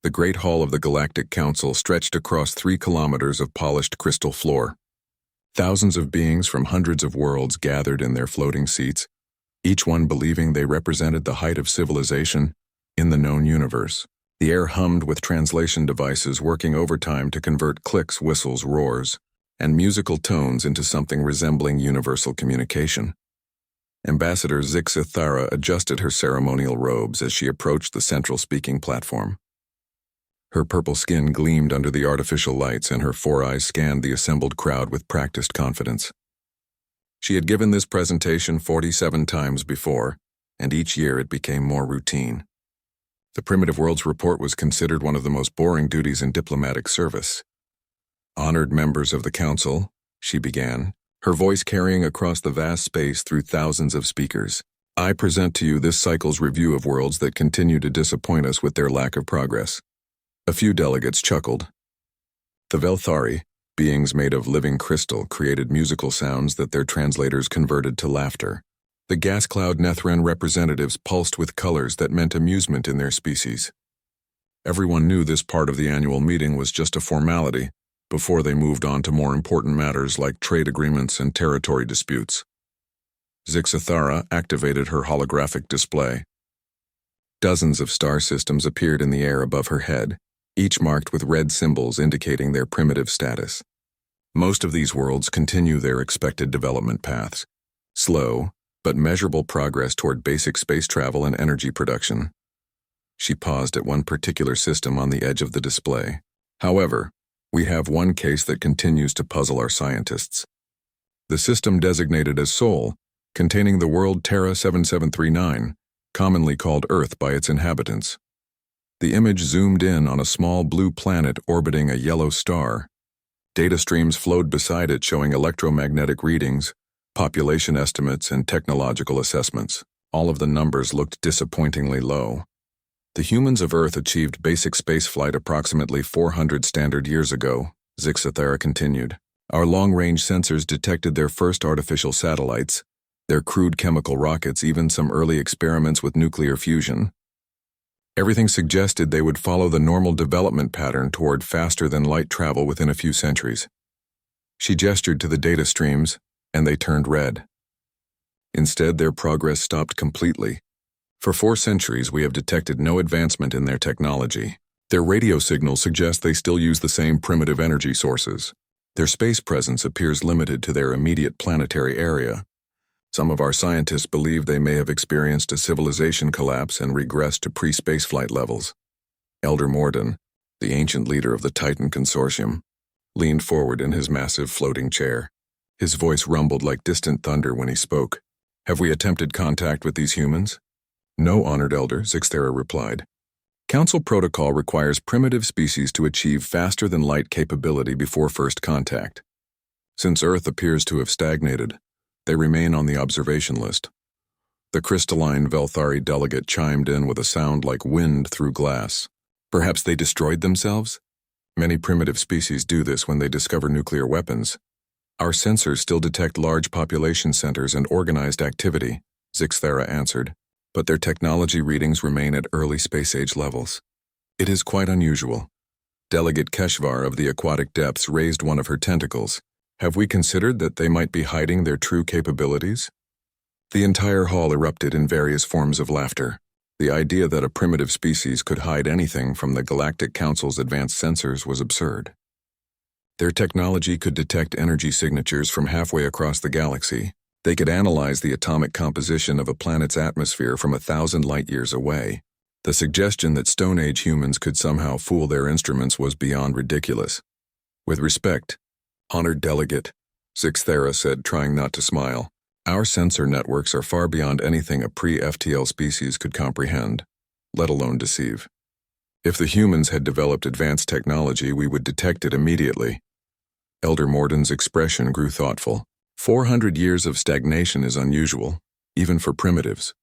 The Great Hall of the Galactic Council stretched across 3 kilometers of polished crystal floor. Thousands of beings from hundreds of worlds gathered in their floating seats, each one believing they represented the height of civilization in the known universe. The air hummed with translation devices working overtime to convert clicks, whistles, roars, and musical tones into something resembling universal communication. Ambassador Zixithara adjusted her ceremonial robes as she approached the central speaking platform. Her purple skin gleamed under the artificial lights, and her 4 eyes scanned the assembled crowd with practiced confidence. She had given this presentation 47 times before, and each year it became more routine. The Primitive Worlds Report was considered one of the most boring duties in diplomatic service. "Honored members of the Council," she began, her voice carrying across the vast space through thousands of speakers. "I present to you this cycle's review of worlds that continue to disappoint us with their lack of progress." A few delegates chuckled. The Velthari, beings made of living crystal, created musical sounds that their translators converted to laughter. The gas cloud Nethran representatives pulsed with colors that meant amusement in their species. Everyone knew this part of the annual meeting was just a formality before they moved on to more important matters like trade agreements and territory disputes. Zixithara activated her holographic display. Dozens of star systems appeared in the air above her head, each marked with red symbols indicating their primitive status. Most of these worlds continue their expected development paths. Slow, but measurable progress toward basic space travel and energy production. She paused at one particular system on the edge of the display. "However, we have one case that continues to puzzle our scientists. The system designated as Sol, containing the world Terra 7739, commonly called Earth by its inhabitants. The image zoomed in on a small blue planet orbiting a yellow star. Data streams flowed beside it showing electromagnetic readings, population estimates, and technological assessments. All of the numbers looked disappointingly low. The humans of Earth achieved basic spaceflight approximately 400 standard years ago," Zixithara continued. "Our long-range sensors detected their first artificial satellites, their crude chemical rockets, even some early experiments with nuclear fusion. Everything suggested they would follow the normal development pattern toward faster-than-light travel within a few centuries." She gestured to the data streams, and they turned red. Instead, their progress stopped completely. For 4 centuries, we have detected no advancement in their technology. Their radio signals suggest they still use the same primitive energy sources. Their space presence appears limited to their immediate planetary area. Some of our scientists believe they may have experienced a civilization collapse and regressed to pre-spaceflight levels. Elder Mortyn, the ancient leader of the Titan Consortium, leaned forward in his massive floating chair. His voice rumbled like distant thunder when he spoke. "Have we attempted contact with these humans?" "No, Honored Elder," Zixithara replied. "Council protocol requires primitive species to achieve faster-than-light capability before first contact. Since Earth appears to have stagnated, they remain on the observation list." The crystalline Velthari delegate chimed in with a sound like wind through glass. "Perhaps they destroyed themselves? Many primitive species do this when they discover nuclear weapons. Our sensors still detect large population centers and organized activity," Zixithara answered, "but their technology readings remain at early space-age levels. It is quite unusual." Delegate Keshvar of the aquatic depths raised one of her tentacles. "Have we considered that they might be hiding their true capabilities?" The entire hall erupted in various forms of laughter. The idea that a primitive species could hide anything from the Galactic Council's advanced sensors was absurd. Their technology could detect energy signatures from halfway across the galaxy. They could analyze the atomic composition of a planet's atmosphere from 1,000 light-years away. The suggestion that Stone Age humans could somehow fool their instruments was beyond ridiculous. "With respect, Honored Delegate," Zixithara said, trying not to smile, "our sensor networks are far beyond anything a pre-FTL species could comprehend, let alone deceive. If the humans had developed advanced technology, we would detect it immediately." Elder Mortyn's expression grew thoughtful. 400 years of stagnation is unusual, even for primitives.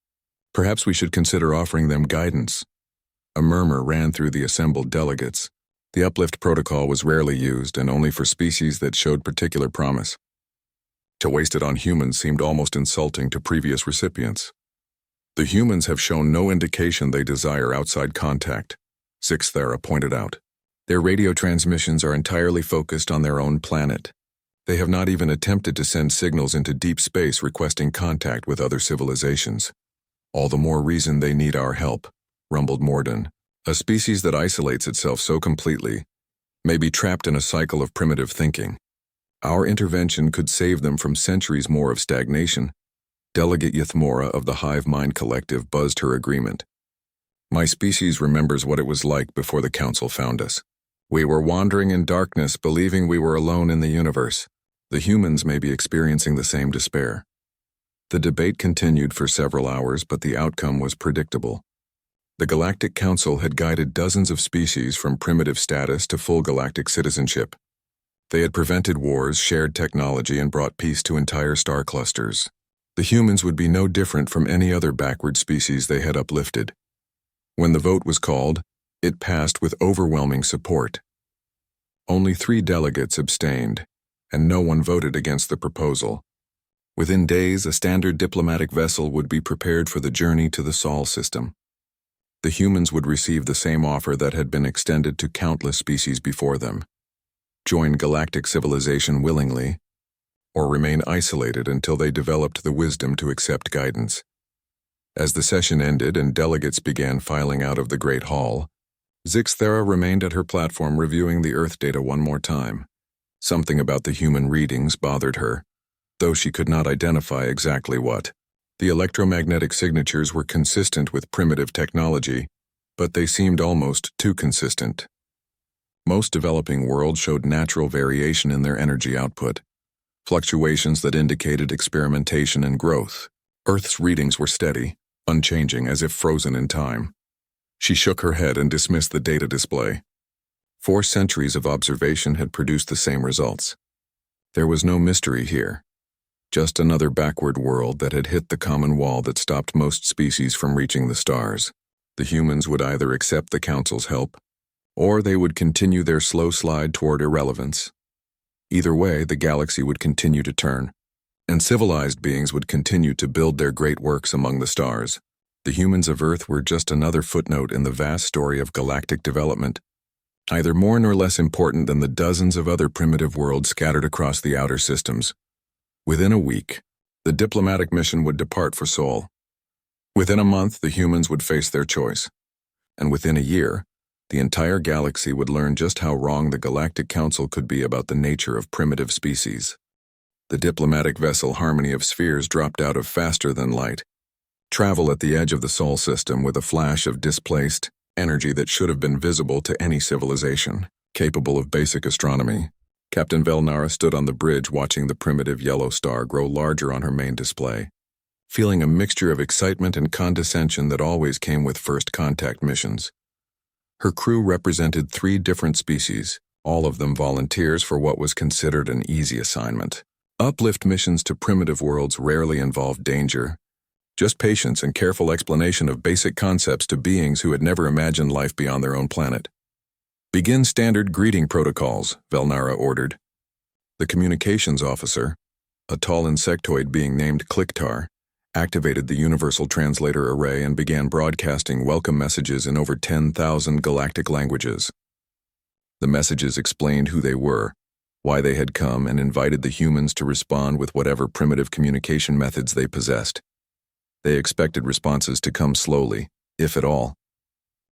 Perhaps we should consider offering them guidance. A murmur ran through the assembled delegates. The uplift protocol was rarely used and only for species that showed particular promise. To waste it on humans seemed almost insulting to previous recipients. The humans have shown no indication they desire outside contact. Zixthera pointed out. Their radio transmissions are entirely focused on their own planet. They have not even attempted to send signals into deep space requesting contact with other civilizations. All the more reason they need our help, rumbled Mortyn. A species that isolates itself so completely may be trapped in a cycle of primitive thinking. Our intervention could save them from centuries more of stagnation. Delegate Ythmora of the Hive Mind Collective buzzed her agreement. My species remembers what it was like before the Council found us. We were wandering in darkness, believing we were alone in the universe. The humans may be experiencing the same despair. The debate continued for several hours, but the outcome was predictable. The Galactic Council had guided dozens of species from primitive status to full galactic citizenship. They had prevented wars, shared technology, and brought peace to entire star clusters. The humans would be no different from any other backward species they had uplifted. When the vote was called, it passed with overwhelming support. Only 3 delegates abstained, and no one voted against the proposal. Within days, a standard diplomatic vessel would be prepared for the journey to the Sol system. The humans would receive the same offer that had been extended to countless species before them. Join galactic civilization willingly, or remain isolated until they developed the wisdom to accept guidance. As the session ended and delegates began filing out of the Great Hall, Zixthera remained at her platform reviewing the Earth data one more time. Something about the human readings bothered her, though she could not identify exactly what. The electromagnetic signatures were consistent with primitive technology, but they seemed almost too consistent. Most developing worlds showed natural variation in their energy output, fluctuations that indicated experimentation and growth. Earth's readings were steady, unchanging, as if frozen in time. She shook her head and dismissed the data display. 4 centuries of observation had produced the same results. There was no mystery here. Just another backward world that had hit the common wall that stopped most species from reaching the stars. The humans would either accept the Council's help, or they would continue their slow slide toward irrelevance. Either way, the galaxy would continue to turn, and civilized beings would continue to build their great works among the stars. The humans of Earth were just another footnote in the vast story of galactic development, either more nor less important than the dozens of other primitive worlds scattered across the outer systems. Within a week, the diplomatic mission would depart for Sol. Within a month, the humans would face their choice. And within a year, the entire galaxy would learn just how wrong the Galactic Council could be about the nature of primitive species. The diplomatic vessel Harmony of Spheres dropped out of faster than light. Travel at the edge of the Sol system with a flash of displaced energy that should have been visible to any civilization capable of basic astronomy. Captain Velnara stood on the bridge watching the primitive yellow star grow larger on her main display, feeling a mixture of excitement and condescension that always came with first contact missions. Her crew represented 3 different species, all of them volunteers for what was considered an easy assignment. Uplift missions to primitive worlds rarely involved danger, just patience and careful explanation of basic concepts to beings who had never imagined life beyond their own planet. Begin standard greeting protocols, Velnara ordered. The communications officer, a tall insectoid being named Clicktar, activated the Universal Translator Array and began broadcasting welcome messages in over 10,000 galactic languages. The messages explained who they were, why they had come, and invited the humans to respond with whatever primitive communication methods they possessed. They expected responses to come slowly, if at all.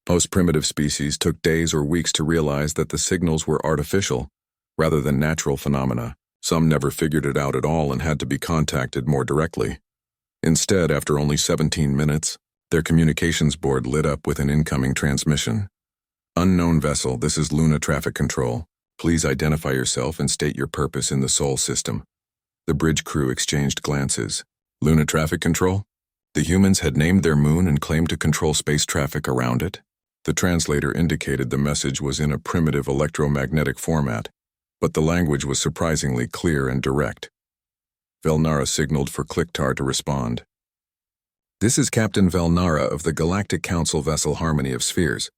Most primitive species took days or weeks to realize that the signals were artificial, rather than natural phenomena. Some never figured it out at all and had to be contacted more directly. Instead, after only 17 minutes, their communications board lit up with an incoming transmission. Unknown vessel, this is Luna Traffic Control. Please identify yourself and state your purpose in the Sol system. The bridge crew exchanged glances. Luna Traffic Control? The humans had named their moon and claimed to control space traffic around it. The translator indicated the message was in a primitive electromagnetic format, but the language was surprisingly clear and direct. Velnara signaled for Clicktar to respond. This is Captain Velnara of the Galactic Council vessel Harmony of Spheres.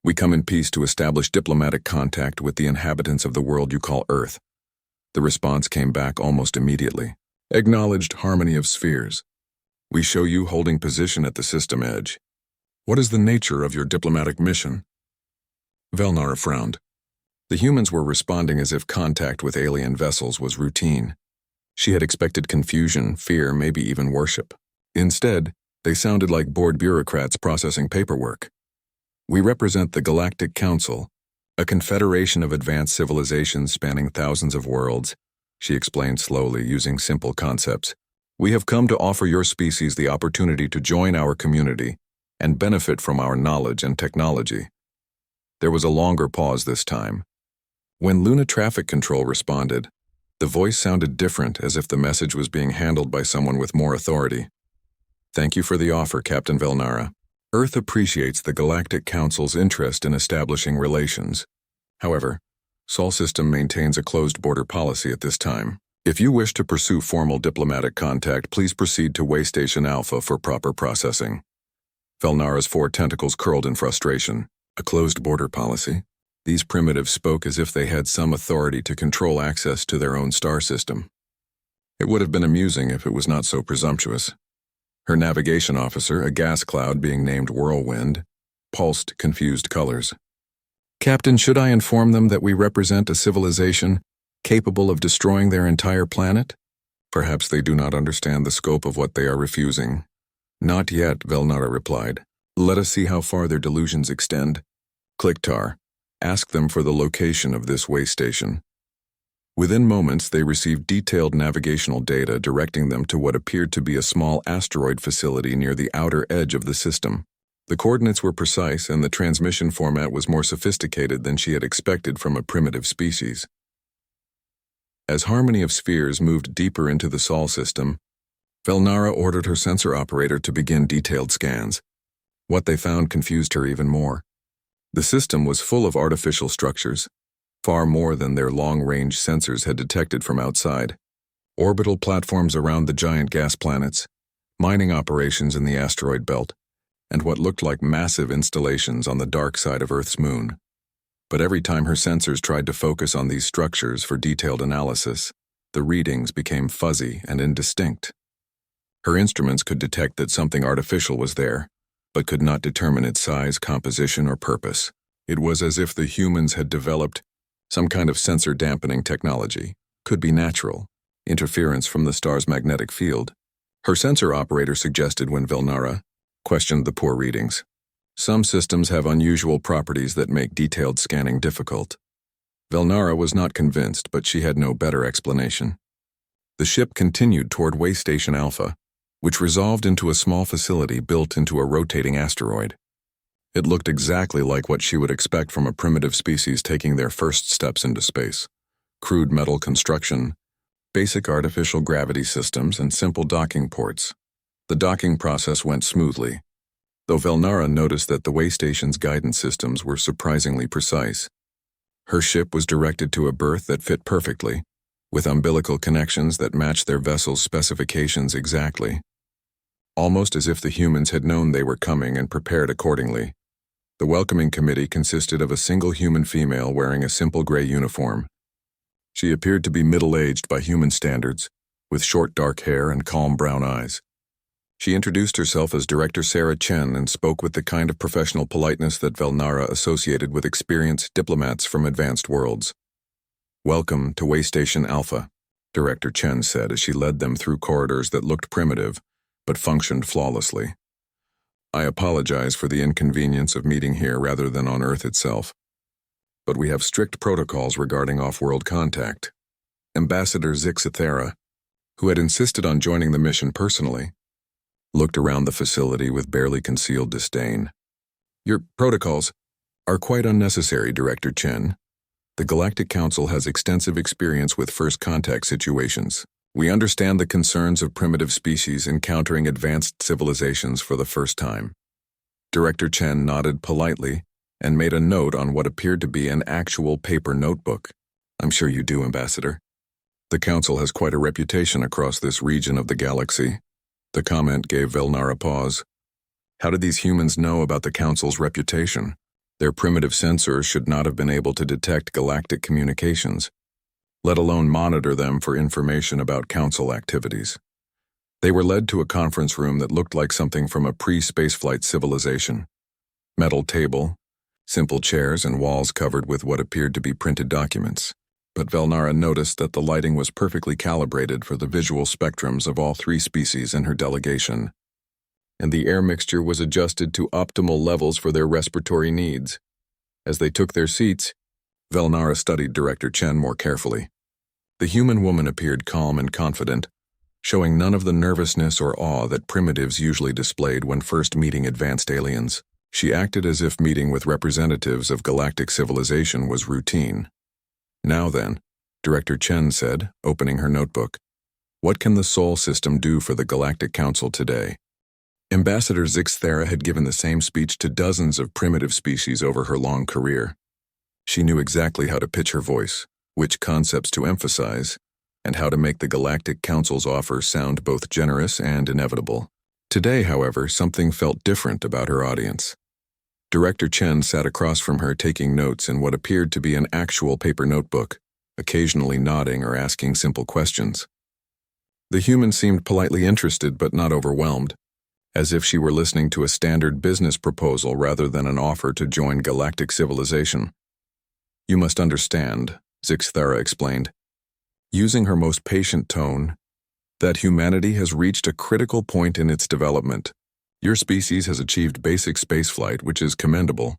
We come in peace to establish diplomatic contact with the inhabitants of the world you call Earth. The response came back almost immediately. Acknowledged, Harmony of Spheres. We show you holding position at the system edge. What is the nature of your diplomatic mission? Velnara frowned. The humans were responding as if contact with alien vessels was routine. She had expected confusion, fear, maybe even worship. Instead, they sounded like bored bureaucrats processing paperwork. "We represent the Galactic Council, a confederation of advanced civilizations spanning thousands of worlds," she explained slowly, using simple concepts. "We have come to offer your species the opportunity to join our community and benefit from our knowledge and technology." There was a longer pause this time. When Luna Traffic Control responded, the voice sounded different, as if the message was being handled by someone with more authority. "Thank you for the offer, Captain Velnara. Earth appreciates the Galactic Council's interest in establishing relations. However, Sol System maintains a closed border policy at this time. If you wish to pursue formal diplomatic contact, please proceed to Waystation Alpha for proper processing." Velnara's 4 tentacles curled in frustration. A closed border policy? These primitives spoke as if they had some authority to control access to their own star system. It would have been amusing if it was not so presumptuous. Her navigation officer, a gas cloud being named Whirlwind, pulsed confused colors. "Captain, should I inform them that we represent a civilization capable of destroying their entire planet? Perhaps they do not understand the scope of what they are refusing." "Not yet," Velnara replied. "Let us see how far their delusions extend. Clicktar, ask them for the location of this way station." Within moments, they received detailed navigational data directing them to what appeared to be a small asteroid facility near the outer edge of the system. The coordinates were precise, and the transmission format was more sophisticated than she had expected from a primitive species. As Harmony of Spheres moved deeper into the Sol system, Velnara ordered her sensor operator to begin detailed scans. What they found confused her even more. The system was full of artificial structures, far more than their long-range sensors had detected from outside. Orbital platforms around the giant gas planets, mining operations in the asteroid belt, and what looked like massive installations on the dark side of Earth's moon. But every time her sensors tried to focus on these structures for detailed analysis, the readings became fuzzy and indistinct. Her instruments could detect that something artificial was there, but could not determine its size, composition, or purpose. It was as if the humans had developed some kind of sensor dampening technology. Could be natural, interference from the star's magnetic field. Her sensor operator suggested when Velnara questioned the poor readings. Some systems have unusual properties that make detailed scanning difficult. Velnara was not convinced, but she had no better explanation. The ship continued toward Waystation Alpha, which resolved into a small facility built into a rotating asteroid. It looked exactly like what she would expect from a primitive species taking their first steps into space. Crude metal construction, basic artificial gravity systems, and simple docking ports. The docking process went smoothly, though Velnara noticed that the Waystation's guidance systems were surprisingly precise. Her ship was directed to a berth that fit perfectly, with umbilical connections that matched their vessel's specifications exactly. Almost as if the humans had known they were coming and prepared accordingly. The welcoming committee consisted of a single human female wearing a simple gray uniform. She appeared to be middle-aged by human standards, with short dark hair and calm brown eyes. She introduced herself as Director Chen and spoke with the kind of professional politeness that Velnara associated with experienced diplomats from advanced worlds. "Welcome to Waystation Alpha," Director Chen said as she led them through corridors that looked primitive, but functioned flawlessly. "I apologize for the inconvenience of meeting here rather than on Earth itself, but we have strict protocols regarding off-world contact." Ambassador Zixithera, who had insisted on joining the mission personally, looked around the facility with barely concealed disdain. "Your protocols are quite unnecessary, Director Chen. The Galactic Council has extensive experience with first contact situations. We understand the concerns of primitive species encountering advanced civilizations for the first time." Director Chen nodded politely and made a note on what appeared to be an actual paper notebook. "I'm sure you do, Ambassador. The Council has quite a reputation across this region of the galaxy." The comment gave Velnara pause. How did these humans know about the Council's reputation? Their primitive sensors should not have been able to detect galactic communications, let alone monitor them for information about Council activities. They were led to a conference room that looked like something from a pre-spaceflight civilization. Metal table, simple chairs and walls covered with what appeared to be printed documents. But Velnara noticed that the lighting was perfectly calibrated for the visual spectrums of all three species in her delegation, and the air mixture was adjusted to optimal levels for their respiratory needs. As they took their seats, Velnara studied Director Chen more carefully. The human woman appeared calm and confident, showing none of the nervousness or awe that primitives usually displayed when first meeting advanced aliens. She acted as if meeting with representatives of galactic civilization was routine. "Now then," Director Chen said, opening her notebook, "what can the Sol system do for the Galactic Council today?" Ambassador Zixthera had given the same speech to dozens of primitive species over her long career. She knew exactly how to pitch her voice, which concepts to emphasize, and how to make the Galactic Council's offer sound both generous and inevitable. Today, however, something felt different about her audience. Director Chen sat across from her taking notes in what appeared to be an actual paper notebook, occasionally nodding or asking simple questions. The human seemed politely interested but not overwhelmed, as if she were listening to a standard business proposal rather than an offer to join galactic civilization. "You must understand," Zixthera explained, using her most patient tone, "that humanity has reached a critical point in its development. Your species has achieved basic spaceflight, which is commendable,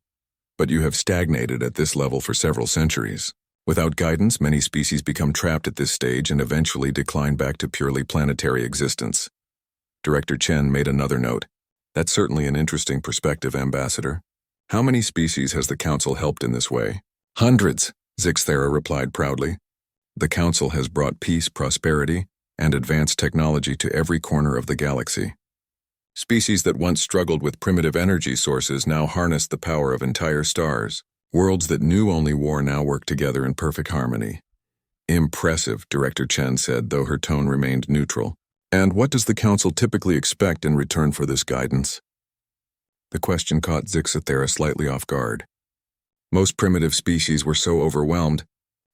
but you have stagnated at this level for several centuries. Without guidance, many species become trapped at this stage and eventually decline back to purely planetary existence." Director Chen made another note. "That's certainly an interesting perspective, Ambassador. How many species has the Council helped in this way?" "Hundreds," Zixthera replied proudly. "The Council has brought peace, prosperity, and advanced technology to every corner of the galaxy. Species that once struggled with primitive energy sources now harness the power of entire stars. Worlds that knew only war now work together in perfect harmony." "Impressive," Director Chen said, though her tone remained neutral. "And what does the Council typically expect in return for this guidance?" The question caught Zixthera slightly off guard. Most primitive species were so overwhelmed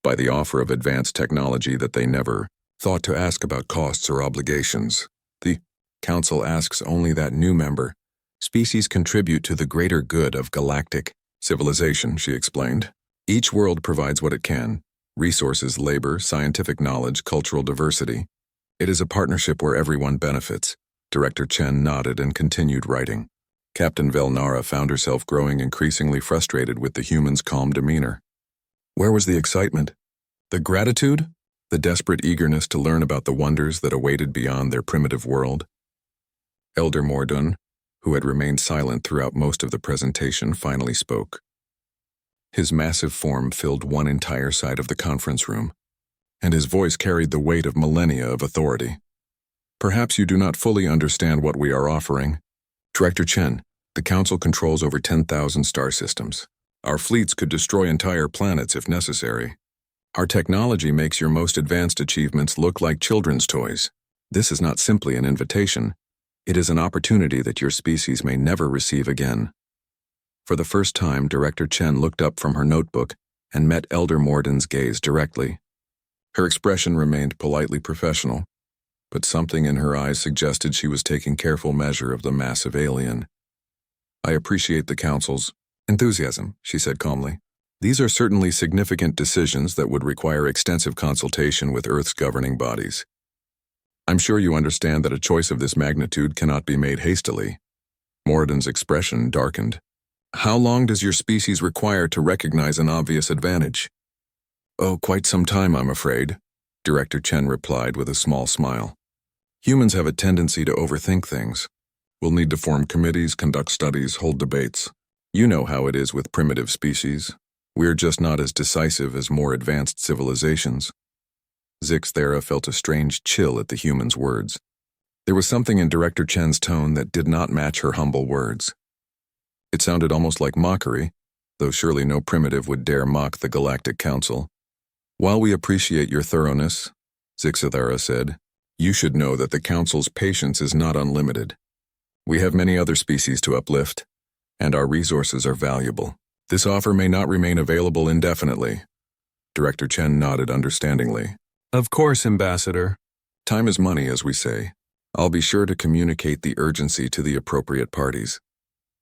by the offer of advanced technology that they never thought to ask about costs or obligations. "The Council asks only that new member species contribute to the greater good of galactic civilization," she explained. "Each world provides what it can: resources, labor, scientific knowledge, cultural diversity. It is a partnership where everyone benefits." Director Chen nodded and continued writing. Captain Velnara found herself growing increasingly frustrated with the human's calm demeanor. Where was the excitement? The gratitude? The desperate eagerness to learn about the wonders that awaited beyond their primitive world? Elder Mortyn, who had remained silent throughout most of the presentation, finally spoke. His massive form filled one entire side of the conference room, and his voice carried the weight of millennia of authority. "Perhaps you do not fully understand what we are offering. Director Chen, the Council controls over 10,000 star systems. Our fleets could destroy entire planets if necessary. Our technology makes your most advanced achievements look like children's toys. This is not simply an invitation. It is an opportunity that your species may never receive again." For the first time, Director Chen looked up from her notebook and met Elder Mortyn's gaze directly. Her expression remained politely professional, but something in her eyes suggested she was taking careful measure of the massive alien. "I appreciate the Council's enthusiasm," she said calmly. "These are certainly significant decisions that would require extensive consultation with Earth's governing bodies. I'm sure you understand that a choice of this magnitude cannot be made hastily." Mortyn's expression darkened. "How long does your species require to recognize an obvious advantage?" "Oh, quite some time, I'm afraid," Director Chen replied with a small smile. "Humans have a tendency to overthink things. We'll need to form committees, conduct studies, hold debates. You know how it is with primitive species. We're just not as decisive as more advanced civilizations." Zixthera felt a strange chill at the human's words. There was something in Director Chen's tone that did not match her humble words. It sounded almost like mockery, though surely no primitive would dare mock the Galactic Council. "While we appreciate your thoroughness," Zixthera said, "you should know that the Council's patience is not unlimited. We have many other species to uplift, and our resources are valuable. This offer may not remain available indefinitely." Director Chen nodded understandingly. "Of course, Ambassador. Time is money, as we say. I'll be sure to communicate the urgency to the appropriate parties."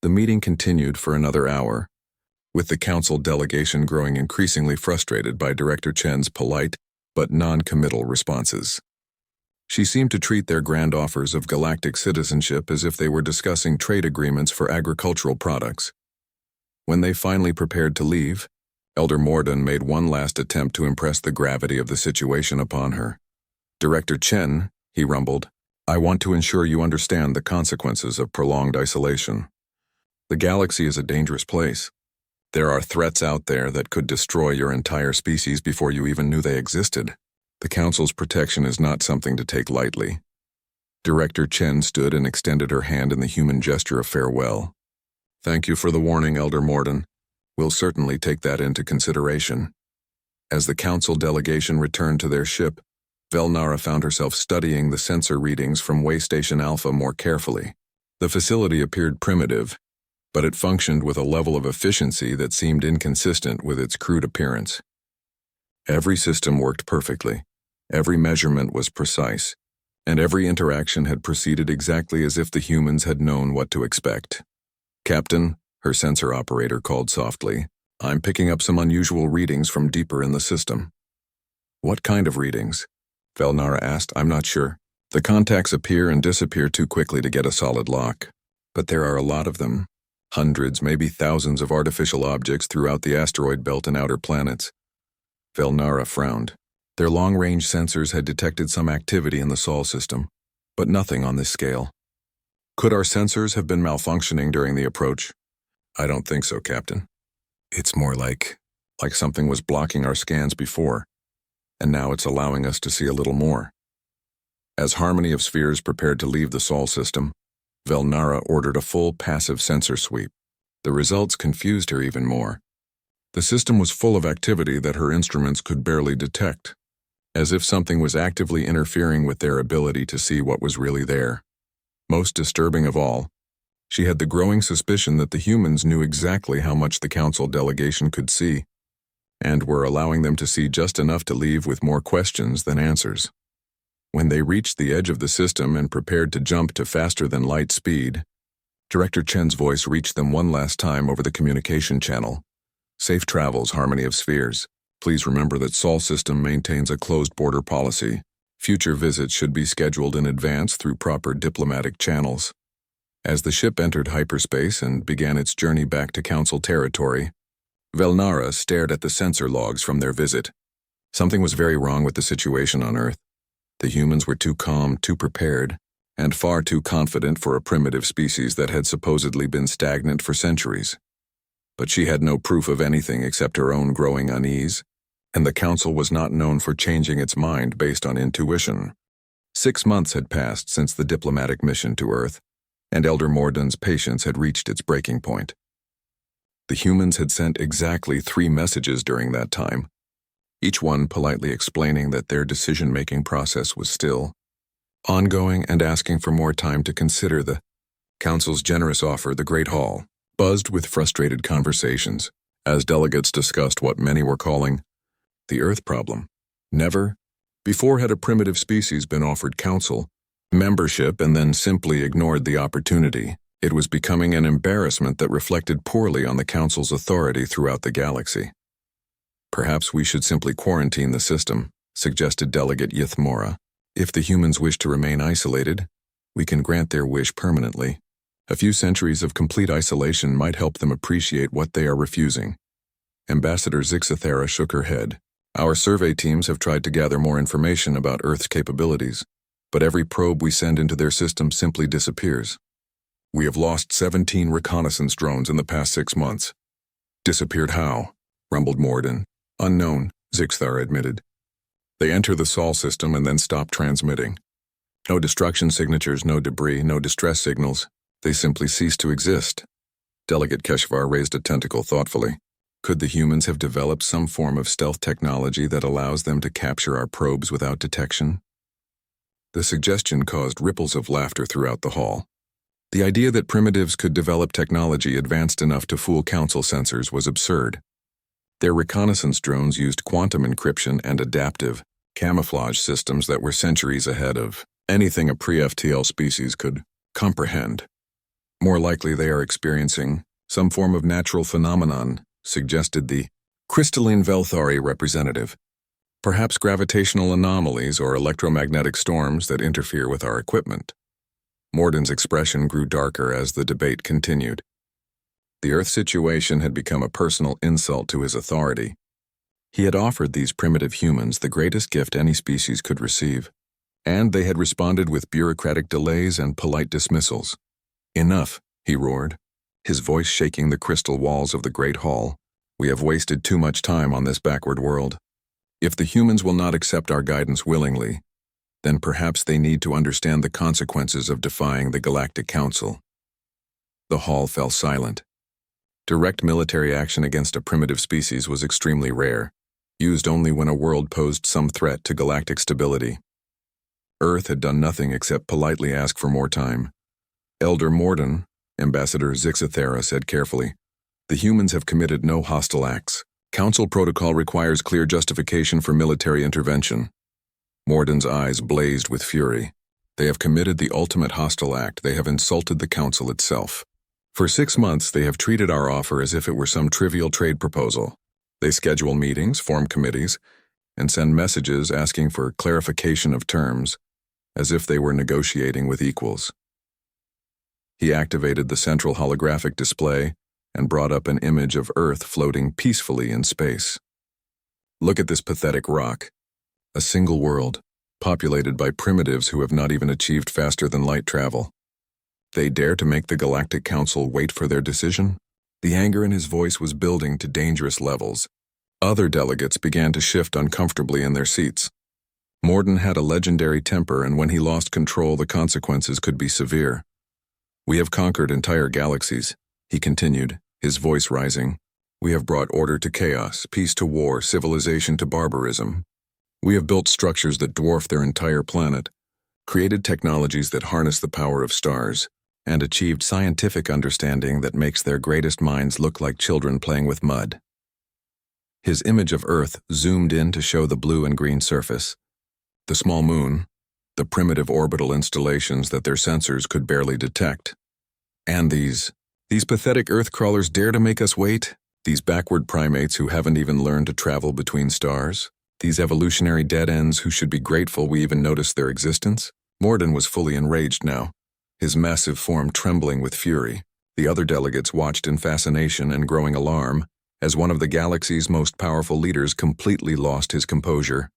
The meeting continued for another hour, with the council delegation growing increasingly frustrated by Director Chen's polite but non-committal responses. She seemed to treat their grand offers of galactic citizenship as if they were discussing trade agreements for agricultural products. When they finally prepared to leave, Elder Mortyn made one last attempt to impress the gravity of the situation upon her. "Director Chen," he rumbled, "I want to ensure you understand the consequences of prolonged isolation. The galaxy is a dangerous place. There are threats out there that could destroy your entire species before you even knew they existed. The Council's protection is not something to take lightly." Director Chen stood and extended her hand in the human gesture of farewell. "Thank you for the warning, Elder Mortyn. We'll certainly take that into consideration." As the Council delegation returned to their ship, Velnara found herself studying the sensor readings from Waystation Alpha more carefully. The facility appeared primitive, but it functioned with a level of efficiency that seemed inconsistent with its crude appearance. Every system worked perfectly, every measurement was precise, and every interaction had proceeded exactly as if the humans had known what to expect. "Captain," her sensor operator called softly, "I'm picking up some unusual readings from deeper in the system." "What kind of readings?" Velnara asked. "I'm not sure. The contacts appear and disappear too quickly to get a solid lock. But there are a lot of them. Hundreds, maybe thousands of artificial objects throughout the asteroid belt and outer planets." Velnara frowned. Their long-range sensors had detected some activity in the Sol system, but nothing on this scale. "Could our sensors have been malfunctioning during the approach?" "I don't think so, Captain. It's more like something was blocking our scans before, and now it's allowing us to see a little more." As Harmony of Spheres prepared to leave the Sol system, Velnara ordered a full passive sensor sweep. The results confused her even more. The system was full of activity that her instruments could barely detect, as if something was actively interfering with their ability to see what was really there. Most disturbing of all, she had the growing suspicion that the humans knew exactly how much the Council delegation could see, and were allowing them to see just enough to leave with more questions than answers. When they reached the edge of the system and prepared to jump to faster-than-light speed, Director Chen's voice reached them one last time over the communication channel. "Safe travels, Harmony of Spheres. Please remember that Sol system maintains a closed border policy. Future visits should be scheduled in advance through proper diplomatic channels." As the ship entered hyperspace and began its journey back to Council territory, Velnara stared at the sensor logs from their visit. Something was very wrong with the situation on Earth. The humans were too calm, too prepared, and far too confident for a primitive species that had supposedly been stagnant for centuries. But she had no proof of anything except her own growing unease, and the Council was not known for changing its mind based on intuition. 6 months had passed since the diplomatic mission to Earth, and Elder Mortyn's patience had reached its breaking point. The humans had sent exactly 3 messages during that time, each one politely explaining that their decision-making process was still ongoing and asking for more time to consider the Council's generous offer. The Great Hall buzzed with frustrated conversations as delegates discussed what many were calling the Earth problem. Never before had a primitive species been offered Council membership and then simply ignored the opportunity. It was becoming an embarrassment that reflected poorly on the Council's authority throughout the galaxy. "Perhaps we should simply quarantine the system," suggested Delegate Yithmora. "If the humans wish to remain isolated, we can grant their wish permanently. A few centuries of complete isolation might help them appreciate what they are refusing." Ambassador Zixathera shook her head. "Our survey teams have tried to gather more information about Earth's capabilities, but every probe we send into their system simply disappears. We have lost 17 reconnaissance drones in the past 6 months. "Disappeared how?" rumbled Mortyn. "Unknown," Zixathera admitted. "They enter the Sol system and then stop transmitting. No destruction signatures, no debris, no distress signals. They simply cease to exist." Delegate Keshvar raised a tentacle thoughtfully. "Could the humans have developed some form of stealth technology that allows them to capture our probes without detection?" The suggestion caused ripples of laughter throughout the hall. The idea that primitives could develop technology advanced enough to fool Council sensors was absurd. Their reconnaissance drones used quantum encryption and adaptive camouflage systems that were centuries ahead of anything a pre-FTL species could comprehend. More likely they are experiencing some form of natural phenomenon suggested the crystalline Velthari representative. Perhaps gravitational anomalies or electromagnetic storms that interfere with our equipment. Mortyn's expression grew darker as the debate continued. The Earth situation had become a personal insult to his authority. He had offered these primitive humans the greatest gift any species could receive, and they had responded with bureaucratic delays and polite dismissals. "Enough," he roared, his voice shaking the crystal walls of the Great Hall. "We have wasted too much time on this backward world. If the humans will not accept our guidance willingly, then perhaps they need to understand the consequences of defying the Galactic Council." The hall fell silent. Direct military action against a primitive species was extremely rare, used only when a world posed some threat to galactic stability. Earth had done nothing except politely ask for more time. Elder Mortyn, Ambassador Zixathera said carefully, "The humans have committed no hostile acts. Council protocol requires clear justification for military intervention." Mortyn's eyes blazed with fury. "They have committed the ultimate hostile act. They have insulted the Council itself. For 6 months, they have treated our offer as if it were some trivial trade proposal. They schedule meetings, form committees, and send messages asking for clarification of terms, as if they were negotiating with equals." He activated the central holographic display and brought up an image of Earth floating peacefully in space. "Look at this pathetic rock. A single world, populated by primitives who have not even achieved faster than light travel. They dare to make the Galactic Council wait for their decision?" The anger in his voice was building to dangerous levels. Other delegates began to shift uncomfortably in their seats. Mortyn had a legendary temper, and when he lost control, the consequences could be severe. "We have conquered entire galaxies," he continued, his voice rising. "We have brought order to chaos, peace to war, civilization to barbarism. We have built structures that dwarf their entire planet, created technologies that harness the power of stars, and achieved scientific understanding that makes their greatest minds look like children playing with mud." His image of Earth zoomed in to show the blue and green surface, the small moon, the primitive orbital installations that their sensors could barely detect. "And these pathetic Earth crawlers dare to make us wait? These backward primates who haven't even learned to travel between stars? These evolutionary dead ends who should be grateful we even noticed their existence?" Mortyn was fully enraged now, his massive form trembling with fury. The other delegates watched in fascination and growing alarm as one of the galaxy's most powerful leaders completely lost his composure.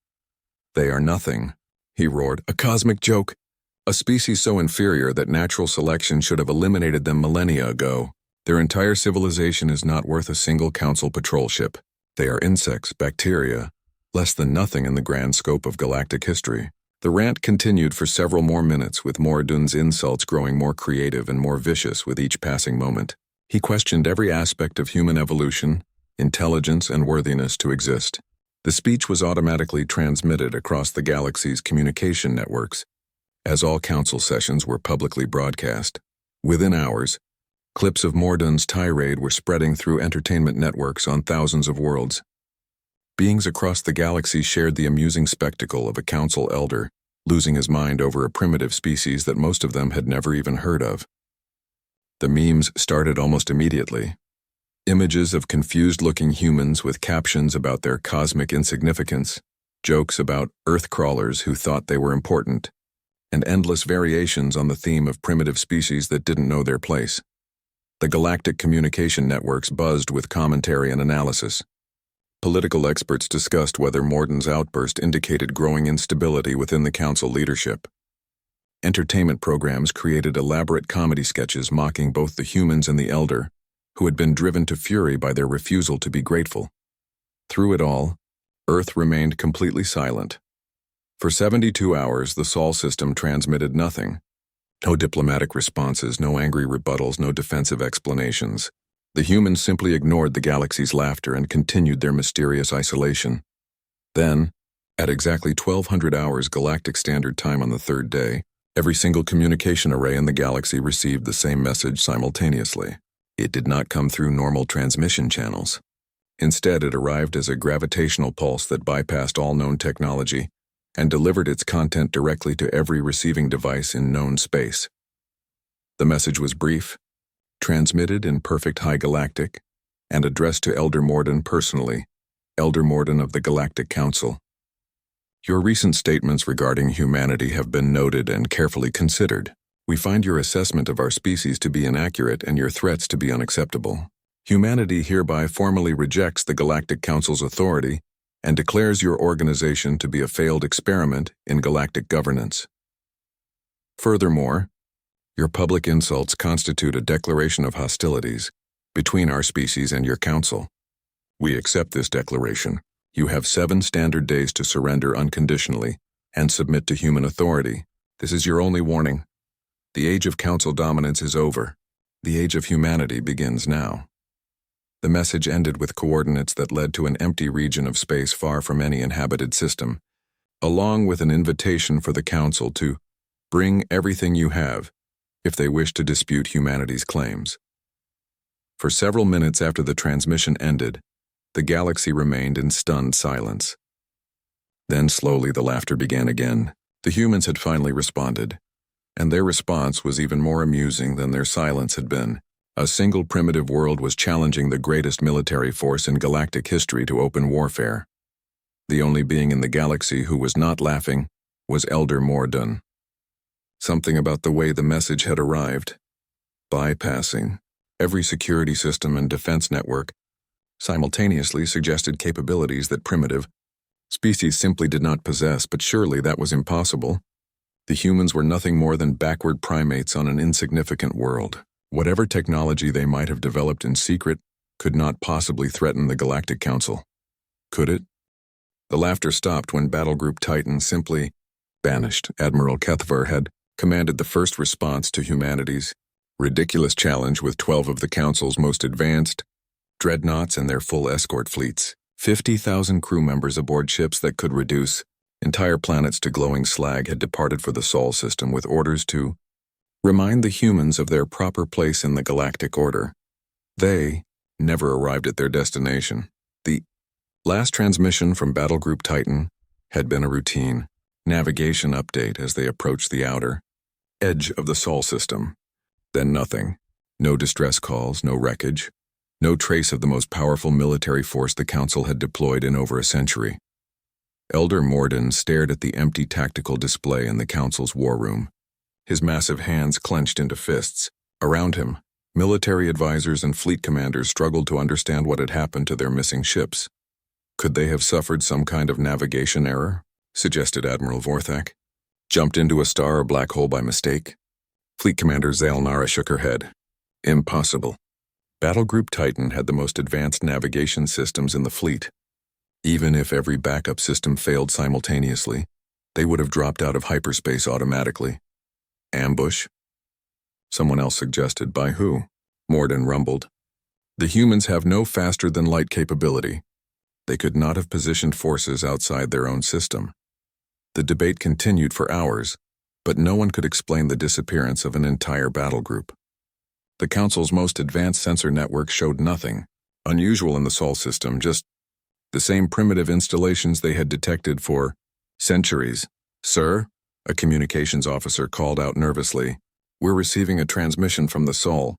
"They are nothing," he roared. "A cosmic joke. A species so inferior that natural selection should have eliminated them millennia ago. Their entire civilization is not worth a single council patrol ship. They are insects, bacteria, less than nothing in the grand scope of galactic history." The rant continued for several more minutes, with Mortyn's insults growing more creative and more vicious with each passing moment. He questioned every aspect of human evolution, intelligence, and worthiness to exist. The speech was automatically transmitted across the galaxy's communication networks, as all council sessions were publicly broadcast. Within hours, clips of Mortyn's tirade were spreading through entertainment networks on thousands of worlds. Beings across the galaxy shared the amusing spectacle of a council elder losing his mind over a primitive species that most of them had never even heard of. The memes started almost immediately. Images of confused-looking humans with captions about their cosmic insignificance, jokes about Earth crawlers who thought they were important, and endless variations on the theme of primitive species that didn't know their place. The galactic communication networks buzzed with commentary and analysis. Political experts discussed whether Mortyn's outburst indicated growing instability within the council leadership. Entertainment programs created elaborate comedy sketches mocking both the humans and the elder, who had been driven to fury by their refusal to be grateful. Through it all, Earth remained completely silent. For 72 hours, the Sol system transmitted nothing. No diplomatic responses, no angry rebuttals, no defensive explanations. The humans simply ignored the galaxy's laughter and continued their mysterious isolation. Then, at exactly 1200 hours Galactic Standard Time on the third day, every single communication array in the galaxy received the same message simultaneously. It did not come through normal transmission channels. Instead, it arrived as a gravitational pulse that bypassed all known technology and delivered its content directly to every receiving device in known space. The message was brief, transmitted in perfect high galactic, and addressed to Elder Mortyn personally, Elder Mortyn of the Galactic Council. Your recent statements regarding humanity have been noted and carefully considered. We find your assessment of our species to be inaccurate and your threats to be unacceptable. Humanity hereby formally rejects the Galactic Council's authority and declares your organization to be a failed experiment in galactic governance. Furthermore, your public insults constitute a declaration of hostilities between our species and your council. We accept this declaration. You have 7 standard days to surrender unconditionally and submit to human authority. This is your only warning. The age of council dominance is over. The age of humanity begins now. The message ended with coordinates that led to an empty region of space far from any inhabited system, along with an invitation for the council to bring everything you have if they wish to dispute humanity's claims. For several minutes after the transmission ended, the galaxy remained in stunned silence. Then slowly the laughter began again. The humans had finally responded, and their response was even more amusing than their silence had been. A single primitive world was challenging the greatest military force in galactic history to open warfare. The only being in the galaxy who was not laughing was Elder Mortyn. Something about the way the message had arrived, bypassing every security system and defense network, simultaneously suggested capabilities that primitive species simply did not possess, but surely that was impossible. The humans were nothing more than backward primates on an insignificant world. Whatever technology they might have developed in secret could not possibly threaten the Galactic Council. Could it? The laughter stopped when Battlegroup Titan simply vanished. Admiral Kethvar had commanded the first response to humanity's ridiculous challenge with 12 of the Council's most advanced dreadnoughts and their full escort fleets. 50,000 crew members aboard ships that could reduce entire planets to glowing slag had departed for the Sol system with orders to remind the humans of their proper place in the galactic order. They never arrived at their destination. The last transmission from Battlegroup Titan had been a routine navigation update as they approached the outer edge of the Sol system. Then nothing. No distress calls, no wreckage, no trace of the most powerful military force the Council had deployed in over a century. Elder Mortyn stared at the empty tactical display in the Council's war room, his massive hands clenched into fists. Around him, military advisors and fleet commanders struggled to understand what had happened to their missing ships. Could they have suffered some kind of navigation error? Suggested Admiral Vorthak. Jumped into a star or black hole by mistake? Fleet Commander Zaelnara shook her head. Impossible. Battlegroup Titan had the most advanced navigation systems in the fleet. Even if every backup system failed simultaneously, they would have dropped out of hyperspace automatically. Ambush? Someone else suggested. By who? Mortyn rumbled. The humans have no faster-than-light capability. They could not have positioned forces outside their own system. The debate continued for hours, but no one could explain the disappearance of an entire battle group. The Council's most advanced sensor network showed nothing unusual in the Sol system, just the same primitive installations they had detected for centuries. Sir, a communications officer called out nervously, we're receiving a transmission from the Sol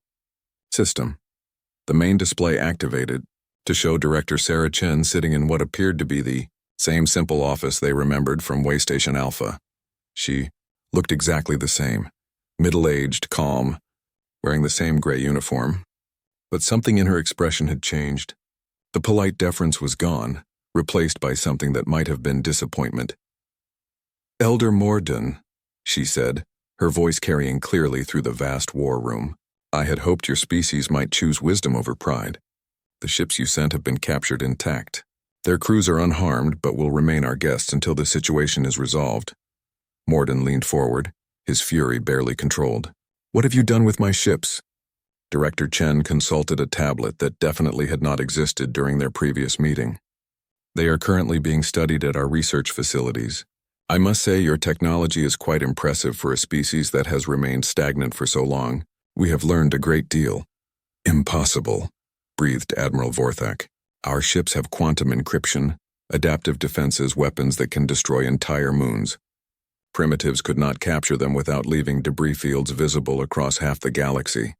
system. The main display activated to show Director Chen sitting in what appeared to be the same simple office they remembered from Waystation Alpha. She looked exactly the same, middle-aged, calm, wearing the same gray uniform. But something in her expression had changed. The polite deference was gone, replaced by something that might have been disappointment. Elder Mortyn, she said, her voice carrying clearly through the vast war room. I had hoped your species might choose wisdom over pride. The ships you sent have been captured intact. Their crews are unharmed, but will remain our guests until the situation is resolved. Mortyn leaned forward, his fury barely controlled. What have you done with my ships? Director Chen consulted a tablet that definitely had not existed during their previous meeting. They are currently being studied at our research facilities. I must say your technology is quite impressive for a species that has remained stagnant for so long. We have learned a great deal. Impossible, breathed Admiral Vorthak. Our ships have quantum encryption, adaptive defenses, weapons that can destroy entire moons. Primitives could not capture them without leaving debris fields visible across half the galaxy.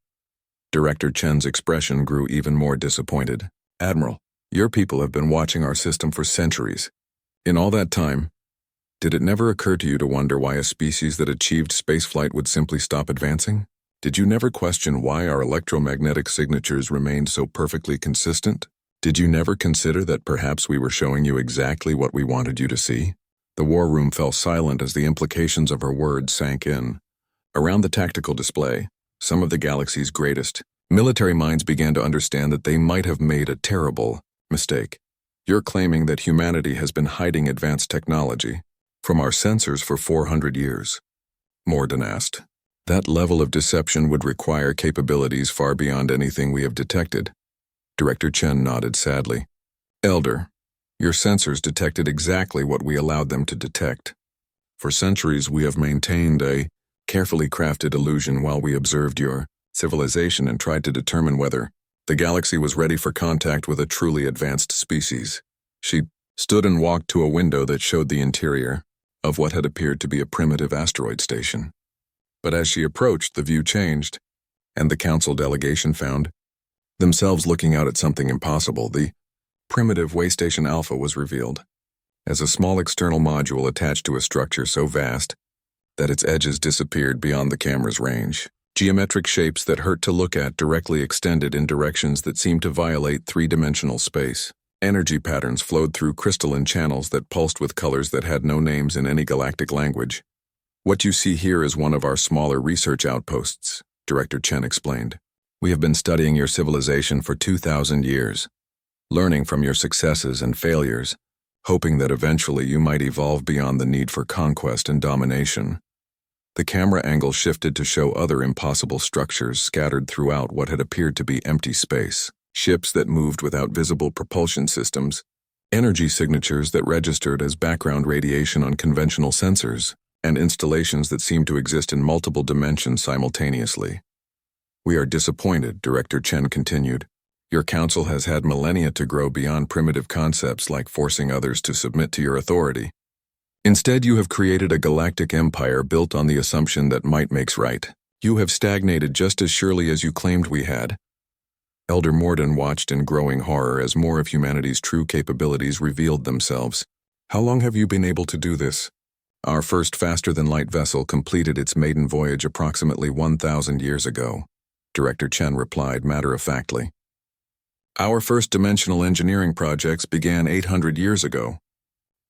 Director Chen's expression grew even more disappointed. Admiral, your people have been watching our system for centuries. In all that time, did it never occur to you to wonder why a species that achieved spaceflight would simply stop advancing? Did you never question why our electromagnetic signatures remained so perfectly consistent? Did you never consider that perhaps we were showing you exactly what we wanted you to see? The war room fell silent as the implications of her words sank in. Around the tactical display, some of the galaxy's greatest military minds began to understand that they might have made a terrible mistake. You're claiming that humanity has been hiding advanced technology from our sensors for 400 years. Mortyn asked. That level of deception would require capabilities far beyond anything we have detected. Director Chen nodded sadly. Elder, your sensors detected exactly what we allowed them to detect. For centuries we have maintained a carefully crafted illusion while we observed your civilization and tried to determine whether the galaxy was ready for contact with a truly advanced species. She stood and walked to a window that showed the interior of what had appeared to be a primitive asteroid station. But as she approached, the view changed, and the council delegation found themselves looking out at something impossible. The primitive Waystation Alpha was revealed as a small external module attached to a structure so vast that its edges disappeared beyond the camera's range. Geometric shapes that hurt to look at directly extended in directions that seemed to violate three-dimensional space. Energy patterns flowed through crystalline channels that pulsed with colors that had no names in any galactic language. What you see here is one of our smaller research outposts, Director Chen explained. We have been studying your civilization for 2,000 years, learning from your successes and failures, hoping that eventually you might evolve beyond the need for conquest and domination. The camera angle shifted to show other impossible structures scattered throughout what had appeared to be empty space. Ships that moved without visible propulsion systems, energy signatures that registered as background radiation on conventional sensors, and installations that seemed to exist in multiple dimensions simultaneously. We are disappointed, Director Chen continued. Your council has had millennia to grow beyond primitive concepts like forcing others to submit to your authority. Instead, you have created a galactic empire built on the assumption that might makes right. You have stagnated just as surely as you claimed we had. Elder Mortyn watched in growing horror as more of humanity's true capabilities revealed themselves. How long have you been able to do this? Our first faster-than-light vessel completed its maiden voyage approximately 1,000 years ago, Director Chen replied matter-of-factly. Our first dimensional engineering projects began 800 years ago.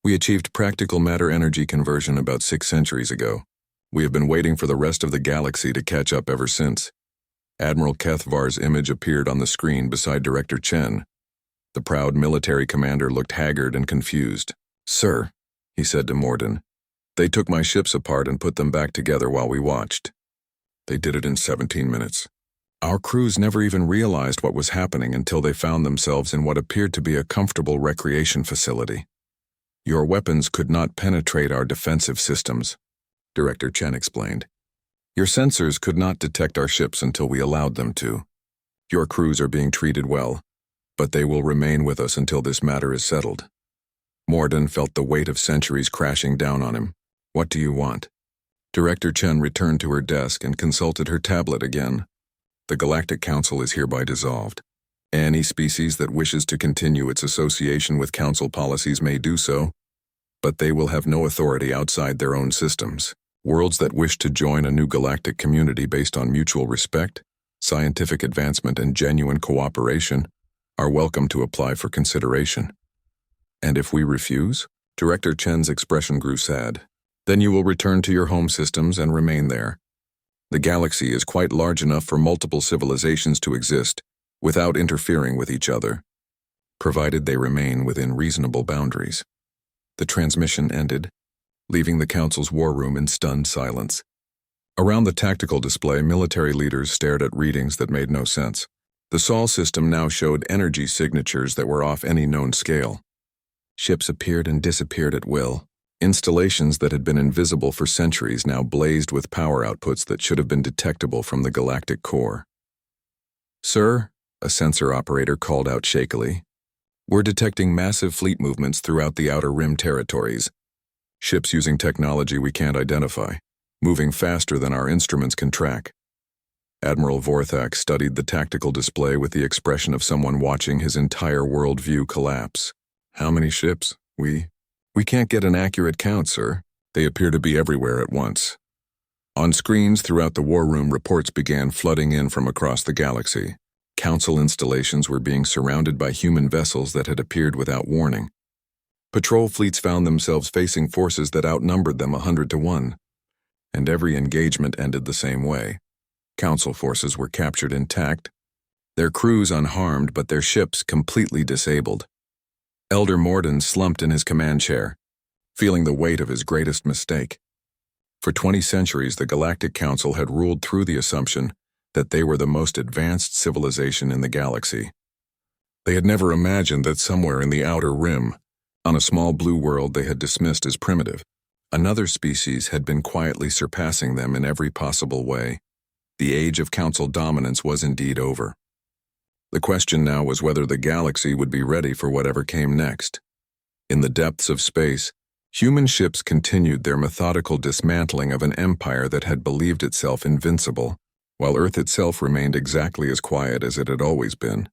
We achieved practical matter-energy conversion about 6 centuries ago. We have been waiting for the rest of the galaxy to catch up ever since. Admiral Kethvar's image appeared on the screen beside Director Chen. The proud military commander looked haggard and confused. Sir, he said to Mortyn, they took my ships apart and put them back together while we watched. They did it in 17 minutes. Our crews never even realized what was happening until they found themselves in what appeared to be a comfortable recreation facility. Your weapons could not penetrate our defensive systems, Director Chen explained. Your sensors could not detect our ships until we allowed them to. Your crews are being treated well, but they will remain with us until this matter is settled. Mortyn felt the weight of centuries crashing down on him. What do you want? Director Chen returned to her desk and consulted her tablet again. The Galactic Council is hereby dissolved. Any species that wishes to continue its association with Council policies may do so, but they will have no authority outside their own systems. Worlds that wish to join a new galactic community based on mutual respect, scientific advancement, and genuine cooperation are welcome to apply for consideration. And if we refuse? Director Chen's expression grew sad. Then you will return to your home systems and remain there. The galaxy is quite large enough for multiple civilizations to exist without interfering with each other, provided they remain within reasonable boundaries. The transmission ended, leaving the Council's war room in stunned silence. Around the tactical display, military leaders stared at readings that made no sense. The Sol system now showed energy signatures that were off any known scale. Ships appeared and disappeared at will. Installations that had been invisible for centuries now blazed with power outputs that should have been detectable from the galactic core. Sir, a sensor operator called out shakily, we're detecting massive fleet movements throughout the Outer Rim territories. Ships using technology we can't identify, moving faster than our instruments can track. Admiral Vorthak studied the tactical display with the expression of someone watching his entire worldview collapse. How many ships? We can't get an accurate count, sir. They appear to be everywhere at once. On screens throughout the war room, reports began flooding in from across the galaxy. Council installations were being surrounded by human vessels that had appeared without warning. Patrol fleets found themselves facing forces that outnumbered them 100 to 1. And every engagement ended the same way. Council forces were captured intact, their crews unharmed but their ships completely disabled. Elder Mortyn slumped in his command chair, feeling the weight of his greatest mistake. For 20 centuries, the Galactic Council had ruled through the assumption that they were the most advanced civilization in the galaxy. They had never imagined that somewhere in the outer rim, on a small blue world they had dismissed as primitive, another species had been quietly surpassing them in every possible way. The age of Council dominance was indeed over. The question now was whether the galaxy would be ready for whatever came next. In the depths of space, human ships continued their methodical dismantling of an empire that had believed itself invincible, while Earth itself remained exactly as quiet as it had always been.